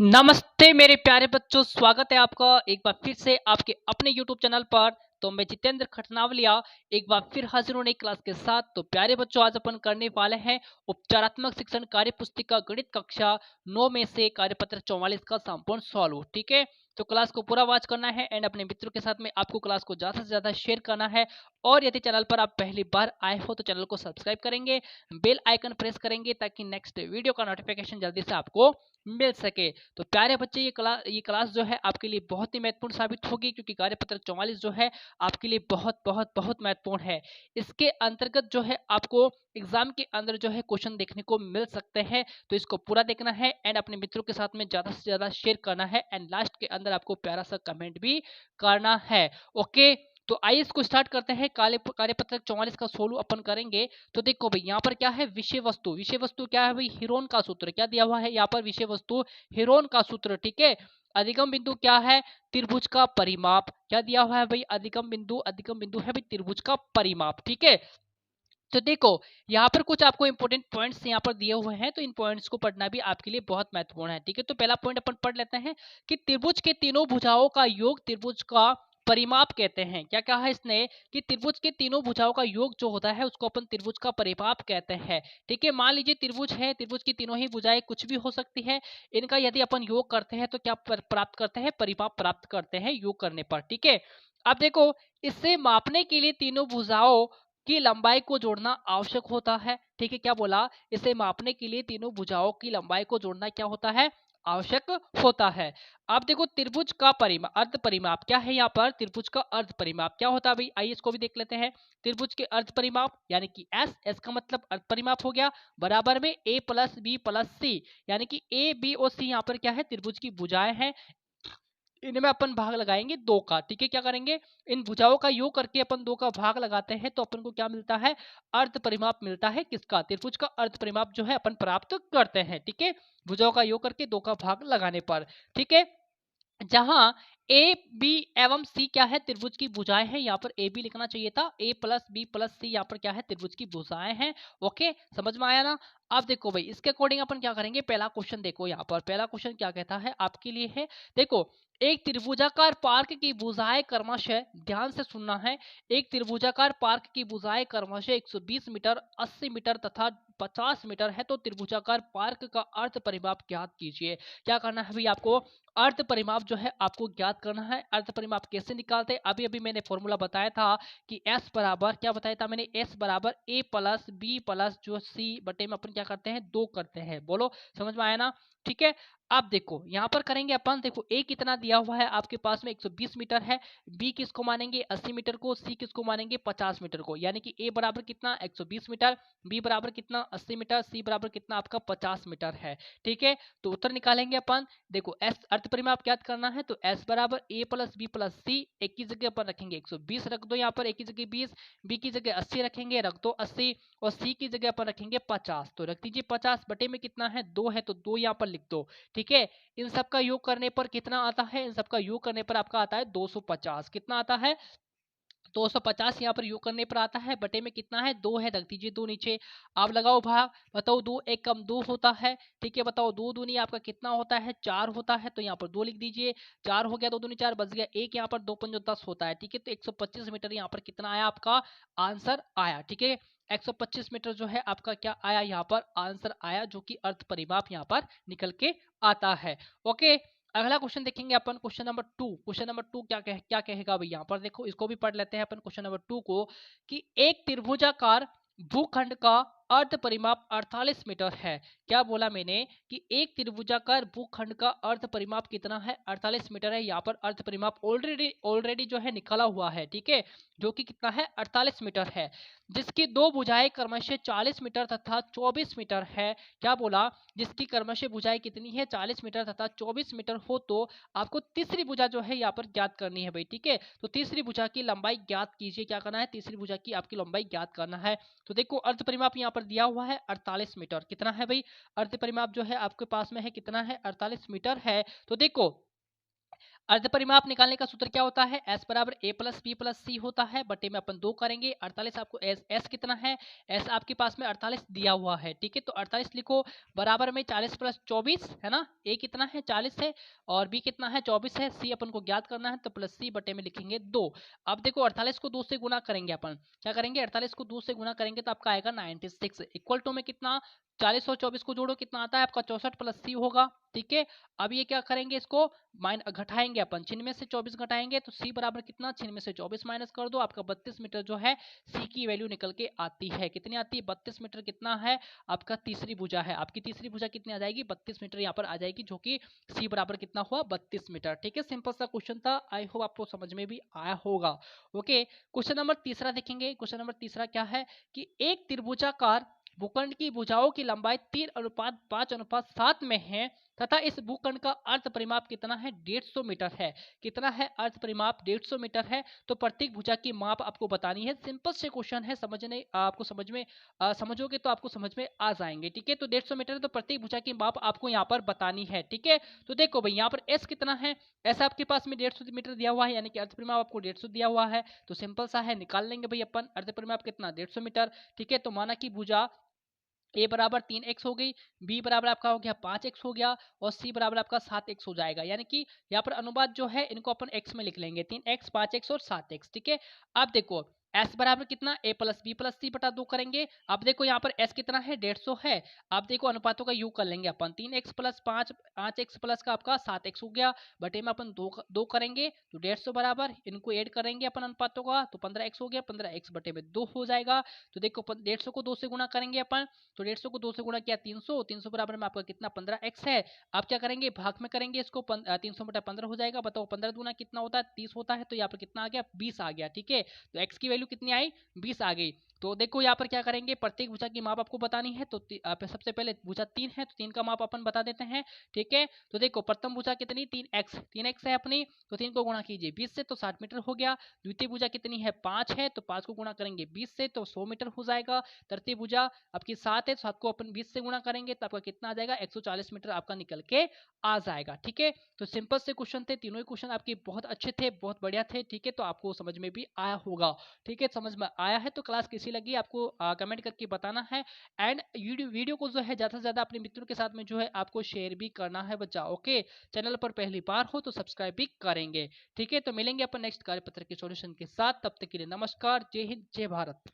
नमस्ते मेरे प्यारे बच्चों, स्वागत है आपका एक बार फिर से आपके अपने YouTube चैनल पर। तो मैं जितेंद्र खटनावलिया एक बार फिर हाजिर हूँ नई क्लास के साथ। तो प्यारे बच्चों, आज अपन करने वाले हैं उपचारात्मक शिक्षण कार्य पुस्तिका गणित कक्षा 9 में से कार्यपत्र 44 का संपूर्ण सॉल्व। ठीक है, तो क्लास को पूरा वॉच करना है एंड अपने मित्रों के साथ में आपको क्लास को ज्यादा से ज्यादा शेयर करना है। और यदि चैनल पर आप पहली बार आए हो तो चैनल को सब्सक्राइब करेंगे, बेल आइकन प्रेस करेंगे ताकि नेक्स्ट वीडियो का नोटिफिकेशन जल्दी से आपको मिल सके। तो प्यारे बच्चे, ये क्लास जो है आपके लिए बहुत ही महत्वपूर्ण साबित होगी, क्योंकि कार्यपत्र 44 जो है आपके लिए बहुत बहुत बहुत महत्वपूर्ण है। इसके अंतर्गत जो है आपको एग्जाम के अंदर जो है क्वेश्चन देखने को मिल सकते हैं। तो इसको पूरा देखना है एंड अपने मित्रों के साथ में ज्यादा से ज्यादा शेयर करना है एंड लास्ट के अंदर आपको प्यारा सा कमेंट भी करना है। ओके, तो आइए इसको स्टार्ट करते हैं। कार्यपत्रक 44 का सोल्व अपन करेंगे। तो देखो भाई, यहाँ पर क्या है, विषय वस्तु क्या है भाई, हिरोन का सूत्र क्या दिया हुआ है यहाँ पर, विषय वस्तु हिरोन का सूत्र। ठीक है, अधिगम बिंदु क्या है, त्रिभुज का परिमाप क्या दिया हुआ है भाई, अधिगम बिंदु है भाई त्रिभुज का परिमाप। ठीक है, तो देखो यहाँ पर कुछ आपको इंपॉर्टेंट पॉइंट्स यहाँ पर दिए हुए हैं, तो इन पॉइंट्स को पढ़ना भी आपके लिए बहुत महत्वपूर्ण है। ठीक है, तो पहला पॉइंट अपन पढ़ लेते हैं कि त्रिभुज के तीनों भुजाओं का योग त्रिभुज का परिमाप कहते हैं। क्या कहा है इसने कि त्रिभुज के तीनों भुजाओं का योग जो होता है उसको अपन त्रिभुज का परिमाप कहते हैं। ठीक है, मान लीजिए त्रिभुज है, त्रिभुज की तीनों ही भुजाएं कुछ भी हो सकती है, इनका यदि अपन योग करते हैं तो क्या प्राप्त करते हैं, परिमाप प्राप्त करते हैं योग करने पर। ठीक है, अब देखो, इससे मापने के लिए तीनों भुजाओं की लंबाई को जोड़ना आवश्यक होता है। ठीक है, क्या बोला, इसे मापने के लिए तीनों भुजाओं की लंबाई को जोड़ना क्या होता है, आवश्यक होता है। अब देखो, त्रिभुज का परिमाप, अर्ध परिमाप क्या है, यहाँ पर त्रिभुज का अर्ध परिमाप क्या होता है भाई, आइए इसको भी देख लेते हैं। त्रिभुज के अर्ध परिमाप यानी कि एस का मतलब अर्ध परिमाप हो गया, बराबर में ए प्लस बी प्लस सी, यानी कि ए बी और सी यहाँ पर क्या है, त्रिभुज की भुजाएं हैं, इनमें अपन भाग लगाएंगे दो का। ठीक है, क्या करेंगे, इन भुजाओं का योग करके अपन दो का भाग लगाते हैं तो अपन को क्या मिलता है, अर्ध परिमाप मिलता है, किसका, त्रिभुज का अर्ध परिमाप जो है अपन प्राप्त करते हैं। ठीक है, भुजाओं का योग करके दो का भाग लगाने पर। ठीक है, जहां ए बी एवं सी क्या है, त्रिभुज की भुजाएं हैं, यहाँ पर ए बी लिखना चाहिए था, ए प्लस बी प्लस सी यहाँ पर क्या है, त्रिभुज की भुजाएं हैं। ओके, समझ में आया ना। अब देखो भाई, इसके अकॉर्डिंग अपन क्या करेंगे, पहला क्वेश्चन देखो, यहाँ पर पहला क्वेश्चन क्या कहता है आपके लिए है। देखो, एक त्रिभुजाकार पार्क की भुजाएं क्रमशः, ध्यान से सुनना है, एक त्रिभुजाकार पार्क की भुजाएं क्रमशः 120 मीटर, 80 मीटर तथा 50 मीटर है, तो त्रिभुजाकार पार्क का अर्थ परिमाप ज्ञात कीजिए। क्या करना है भाई आपको, अर्थ परिमाप जो है आपको ज्ञात करना है। अर्थ परिमाप कैसे निकालते हैं, अभी अभी मैंने फॉर्मूला बताया था कि एस बराबर, क्या बताया था मैंने, एस बराबर ए प्लस बी प्लस जो सी बटे में अपन क्या करते हैं, दो करते हैं। बोलो, समझ में आया ना। ठीक है, अब देखो यहाँ पर करेंगे अपन, देखो ए कितना दिया हुआ है आपके पास में, 120 मीटर है, बी किसको मानेंगे 80 मीटर को, सी किसको मानेंगे 50 मीटर को, यानी कि ए बराबर कितना 120 मीटर, बी बराबर कितना 80 मीटर, सी बराबर कितना आपका 50 मीटर है। ठीक है, तो उत्तर निकालेंगे अपन। देखो, एस अर्थ परिमाप ज्ञात करना है, तो एस बराबर ए प्लस बी प्लस सी, एक की जगह पर रखेंगे 120 रख दो, यहाँ पर एक की जगह 20, बी की जगह 80 रखेंगे, रख दो 80, और सी की जगह पर रखेंगे 50, तो रख दीजिए 50, बटे में कितना है, दो है, तो दो यहाँ पर लिख दो। ठीक है, इन सब का योग करने पर कितना आता है, इन सब का योग करने पर आपका आता है 250, कितना आता है, 250 यहाँ पर योग करने पर आता है, बटे में कितना है, दो है, रख दीजिए दो नीचे। आप लगाओ भाग, बताओ दो एक कम दो होता है। ठीक है, बताओ दो दूनी आपका कितना होता है, चार होता है, तो यहाँ पर दो लिख दीजिए, चार हो गया, दो दूनी चार, बच गया एक, यहाँ पर दो पंजो 10 होता है। ठीक है, तो 125 मीटर यहाँ पर कितना आया आपका आंसर आया। ठीक है, 125 मीटर जो है आपका क्या आया, यहाँ पर आंसर आया, जो कि अर्थ परिमाप यहाँ पर निकल के आता है। ओके, अगला क्वेश्चन देखेंगे अपन, question number two. Question number two क्या कहेगा भाई, यहाँ पर देखो, इसको भी पढ़ लेते हैं अपन क्वेश्चन नंबर टू को, कि एक त्रिभुजाकार भूखंड का अर्ध परिमाप 48 मीटर है। क्या बोला मैंने कि एक त्रिभुजाकार भूखंड का अर्ध परिमाप कितना है, 48 मीटर है। यहाँ पर अर्ध परिमाप ऑलरेडी ऑलरेडी जो है निकला हुआ है। ठीक है, जो कि कितना है, 48 मीटर है, जिसकी दो भुजाएं क्रमशः 40 मीटर तथा 24 मीटर है। क्या बोला, जिसकी क्रमशः भुजाएं कितनी है, 40 मीटर तथा 24 मीटर हो, तो आपको तीसरी भुजा जो है यहाँ पर ज्ञात करनी है भाई। ठीक है, तो तीसरी भुजा की लंबाई ज्ञात कीजिए। क्या करना है, तीसरी भुजा की आपकी लंबाई ज्ञात करना है। तो देखो, अर्ध परिमाप यहाँ पर दिया हुआ है 48 मीटर, कितना है भाई, अर्ध परिमाप जो है आपके पास में है, कितना है, 48 मीटर है। तो देखो, अर्ध परिमाप निकालने का सूत्र क्या होता है, एस बराबर ए प्लस बी प्लस सी होता है, बटे में अपन 2 करेंगे। 48 आपको एस कितना है, एस आपके पास में 48 दिया हुआ है, ठीक है। तो 48 लिखो, बराबर में 40 प्लस 24 है ना, ए कितना है 40 है और बी कितना है 24 है, सी अपन को ज्ञात करना है, तो प्लस सी बटे में लिखेंगे 2। अब देखो 48 को 2 से गुना करेंगे अपन, क्या करेंगे 48 को 2 से गुना करेंगे तो आपका आएगा 96 इक्वल टू में कितना, 40 और 24 को जोड़ो कितना आता है आपका 64 प्लस सी होगा, ठीक है। अब ये क्या करेंगे, इसको घटाएंगे अपन, छिन में से 24 घटाएंगे तो सी बराबर कितना, छिन में से 24 माइनस कर दो, आपका 32 मीटर जो है सी की वैल्यू निकल के आती है। कितनी आती है, 32 मीटर कितना है आपका तीसरी भुजा है, आपकी तीसरी भुजा कितनी आ जाएगी 32 मीटर यहाँ पर आ जाएगी, जो कि सी बराबर कितना हुआ 32 मीटर, ठीक है। सिंपल सा क्वेश्चन था, आई होप आपको समझ में भी आया होगा। ओके, क्वेश्चन नंबर तीसरा देखेंगे। क्वेश्चन नंबर तीसरा क्या है कि एक त्रिभुजाकार भूखंड की भुजाओं की लंबाई 3:5:7 में है तथा इस भूखंड का अर्ध परिमाप कितना है 150 मीटर है। कितना है अर्ध परिमाप 150 मीटर है। तो प्रत्येक भुजा की माप आपको बतानी है। सिंपल से क्वेश्चन है, समझने आपको समझ में समझोगे तो आपको समझ में आ जाएंगे, ठीक है। तो 150 मीटर है तो प्रत्येक भुजा की माप आपको यहाँ पर बतानी है, ठीक है। तो देखो भाई यहाँ पर एस कितना है, एस आपके पास में 150 मीटर दिया हुआ है, यानी कि अर्ध परिमाप आपको 150 दिया हुआ है। तो सिंपल सा है, निकाल लेंगे भाई अपन अर्ध परिमाप कितना 150 मीटर, ठीक है। तो माना कि भुजा ए बराबर 3x हो गई, बी बराबर आपका हो गया 5x हो गया और सी बराबर आपका 7x हो जाएगा। यानी कि यहाँ पर अनुपात जो है इनको अपन x में लिख लेंगे, 3x 5x और 7x, ठीक है। अब देखो s बराबर कितना a प्लस बी प्लस सी बटा 2 करेंगे। अब देखो यहाँ पर s कितना है 150 है। अब देखो अनुपातों का योग कर लेंगे अपन, 3x प्लस 5x प्लस का आपका 7x हो गया, बटे में अपन दो करेंगे तो 150 बराबर इनको ऐड करेंगे अपन अनुपातों का तो 15x हो गया, 15x बटे में 2 हो जाएगा। तो देखो 150 को 2 से गुणा करेंगे अपन, तो 150 को 2 से गुणा किया 300, 300 बराबर में आपका कितना 15x है। आप क्या करेंगे भाग में करेंगे इसको, 300 बटा 15 हो जाएगा। बताओ 15 दूना कितना होता है 30 होता है, तो यहाँ पर कितना आ गया 20 आ गया, ठीक है। तो x की वैल्यू कितनी आई 20 आ गई। तो देखो यहाँ पर क्या करेंगे, प्रत्येक भुजा की माप आपको बतानी है। तो सबसे पहले भुजा 3 है तो 3 का माप अपन बता देते हैं, ठीक है। तो देखो प्रथम भुजा कितनी 3x है अपनी, तो 3 को गुणा कीजिए 20 से तो 60 मीटर हो गया। द्वितीय भुजा कितनी है 5 है, तो 5 को गुणा करेंगे 20 से तो 100 मीटर हो जाएगा। तृतीय भुजा आपकी 7 है, 7 को अपन 20 से गुणा करेंगे तो आपका कितना आ जाएगा 140 मीटर आपका निकल के आ जाएगा, ठीक है। तो सिंपल से क्वेश्चन थे, तीनों ही क्वेश्चन आपके बहुत अच्छे थे, बहुत बढ़िया थे, ठीक है। तो आपको समझ में भी आया होगा, ठीक है। समझ में आया है तो क्लास कैसी लगी आपको कमेंट करके बताना है। एंड वीडियो को जो है ज्यादा से ज्यादा अपने मित्रों के साथ में जो है आपको शेयर भी करना है बच्चा, ओके। चैनल पर पहली बार हो तो सब्सक्राइब भी करेंगे, ठीक है। तो मिलेंगे अपन नेक्स्ट कार्यपत्र के सॉल्यूशन के साथ, तब तक के लिए नमस्कार, जय हिंद जय भारत।